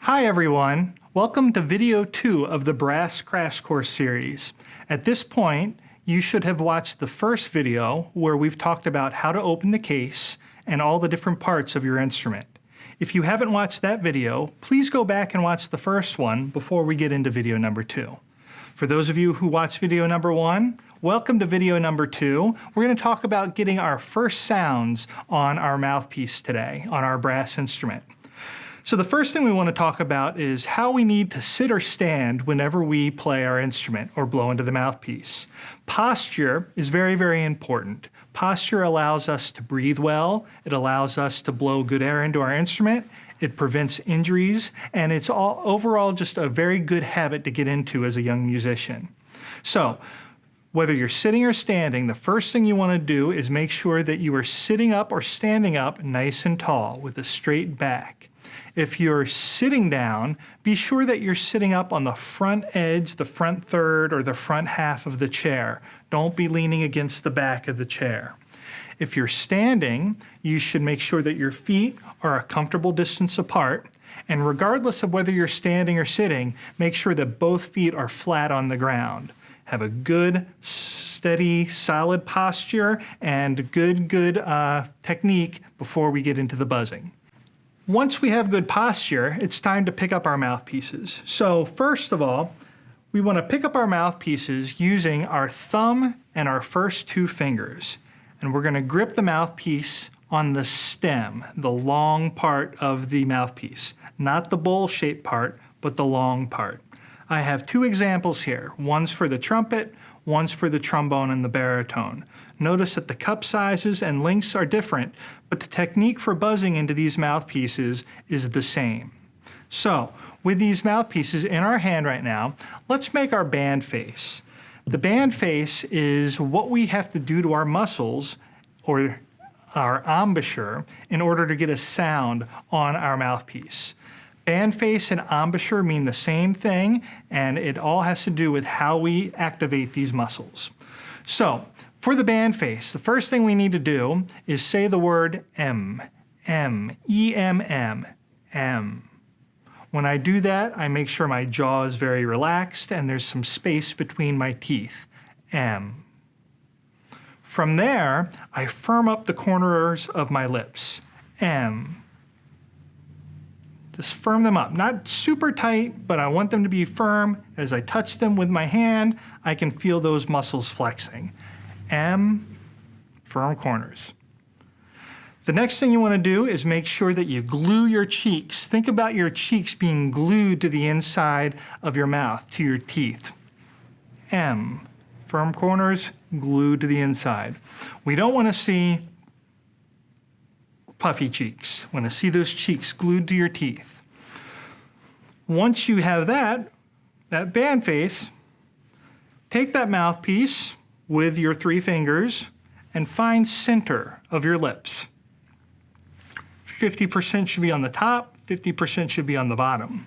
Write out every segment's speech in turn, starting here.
Hi everyone, welcome to video 2 of the Brass Crash Course series. At this point, you should have watched the first video where we've talked about how to open the case and all the different parts of your instrument. If you haven't watched that video, please go back and watch the first one before we get into video number 2. For those of you who watched video number 1, welcome to video number 2. We're going to talk about getting our first sounds on our mouthpiece today, on our brass instrument. So the first thing we want to talk about is how we need to sit or stand whenever we play our instrument or blow into the mouthpiece. Posture is very, very important. Posture allows us to breathe well, it allows us to blow good air into our instrument, it prevents injuries, and it's overall just a very good habit to get into as a young musician. So, whether you're sitting or standing, the first thing you want to do is make sure that you are sitting up or standing up nice and tall with a straight back. If you're sitting down, be sure that you're sitting up on the front edge, the front third, or the front half of the chair. Don't be leaning against the back of the chair. If you're standing, you should make sure that your feet are a comfortable distance apart. And regardless of whether you're standing or sitting, make sure that both feet are flat on the ground. Have a good, steady, solid posture and good technique before we get into the buzzing. Once we have good posture, it's time to pick up our mouthpieces. So first of all, we want to pick up our mouthpieces using our thumb and our first 2 fingers. And we're going to grip the mouthpiece on the stem, the long part of the mouthpiece. Not the bowl-shaped part, but the long part. I have 2 examples here. One's for the trumpet, one's for the trombone and the baritone. Notice that the cup sizes and lengths are different, but the technique for buzzing into these mouthpieces is the same. So, with these mouthpieces in our hand right now, let's make our band face. The band face is what we have to do to our muscles, or our embouchure, in order to get a sound on our mouthpiece. Band face and embouchure mean the same thing, and it all has to do with how we activate these muscles. So, for the band face, the first thing we need to do is say the word M, E-M-M, M. When I do that, I make sure my jaw is very relaxed and there's some space between my teeth, M. From there, I firm up the corners of my lips, M. Just firm them up, not super tight, but I want them to be firm. As I touch them with my hand, I can feel those muscles flexing. M, firm corners. The next thing you want to do is make sure that you glue your cheeks. Think about your cheeks being glued to the inside of your mouth, to your teeth. M, firm corners, glued to the inside. We don't want to see puffy cheeks. We want to see those cheeks glued to your teeth. Once you have that band face, take that mouthpiece with your 3 fingers and find center of your lips. 50% should be on the top, 50% should be on the bottom.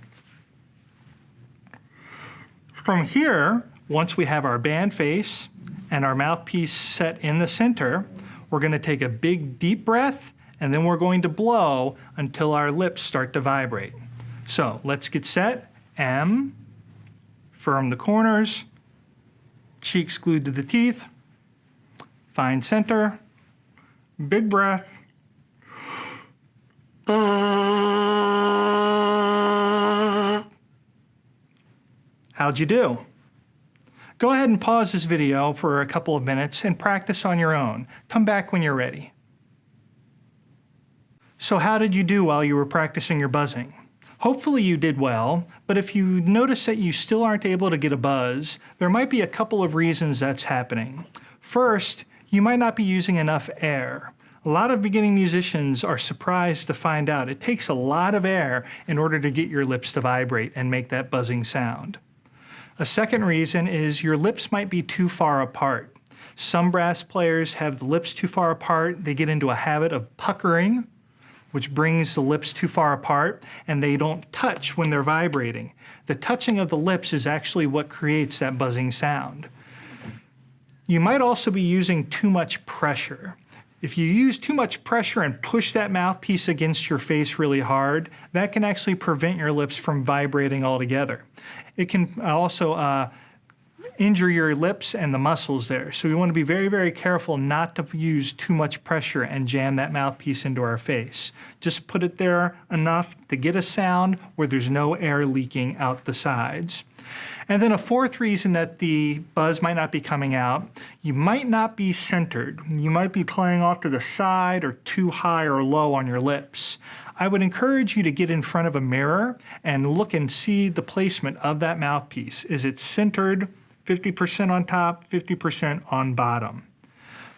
From here, once we have our band face and our mouthpiece set in the center, we're going to take a big deep breath and then we're going to blow until our lips start to vibrate. So let's get set. M, firm the corners, cheeks glued to the teeth, find center, big breath. How'd you do? Go ahead and pause this video for a couple of minutes and practice on your own. Come back when you're ready. So how did you do while you were practicing your buzzing? Hopefully you did well, but if you notice that you still aren't able to get a buzz, there might be a couple of reasons that's happening. First, you might not be using enough air. A lot of beginning musicians are surprised to find out it takes a lot of air in order to get your lips to vibrate and make that buzzing sound. A second reason is your lips might be too far apart. Some brass players have the lips too far apart, they get into a habit of puckering, which brings the lips too far apart, and they don't touch when they're vibrating. The touching of the lips is actually what creates that buzzing sound. You might also be using too much pressure. If you use too much pressure and push that mouthpiece against your face really hard, that can actually prevent your lips from vibrating altogether. It can also injure your lips and the muscles there. So we want to be very, very careful not to use too much pressure and jam that mouthpiece into our face. Just put it there enough to get a sound where there's no air leaking out the sides. And then a fourth reason that the buzz might not be coming out, you might not be centered. You might be playing off to the side or too high or low on your lips. I would encourage you to get in front of a mirror and look and see the placement of that mouthpiece. Is it centered 50% on top, 50% on bottom?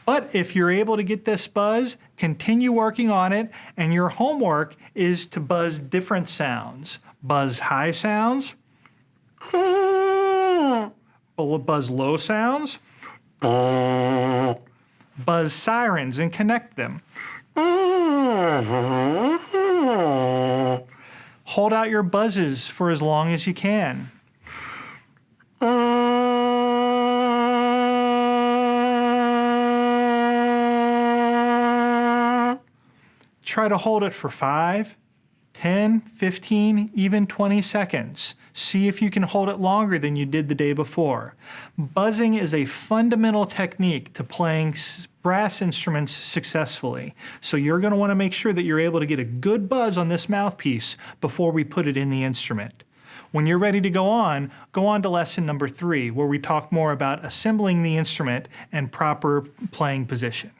But if you're able to get this buzz, continue working on it, and your homework is to buzz different sounds. Buzz high sounds, buzz low sounds, buzz sirens and connect them. Hold out your buzzes for as long as you can. Try to hold it for 5, 10, 15, even 20 seconds. See if you can hold it longer than you did the day before. Buzzing is a fundamental technique to playing brass instruments successfully. So you're going to want to make sure that you're able to get a good buzz on this mouthpiece before we put it in the instrument. When you're ready to go on to lesson number 3, where we talk more about assembling the instrument and proper playing position.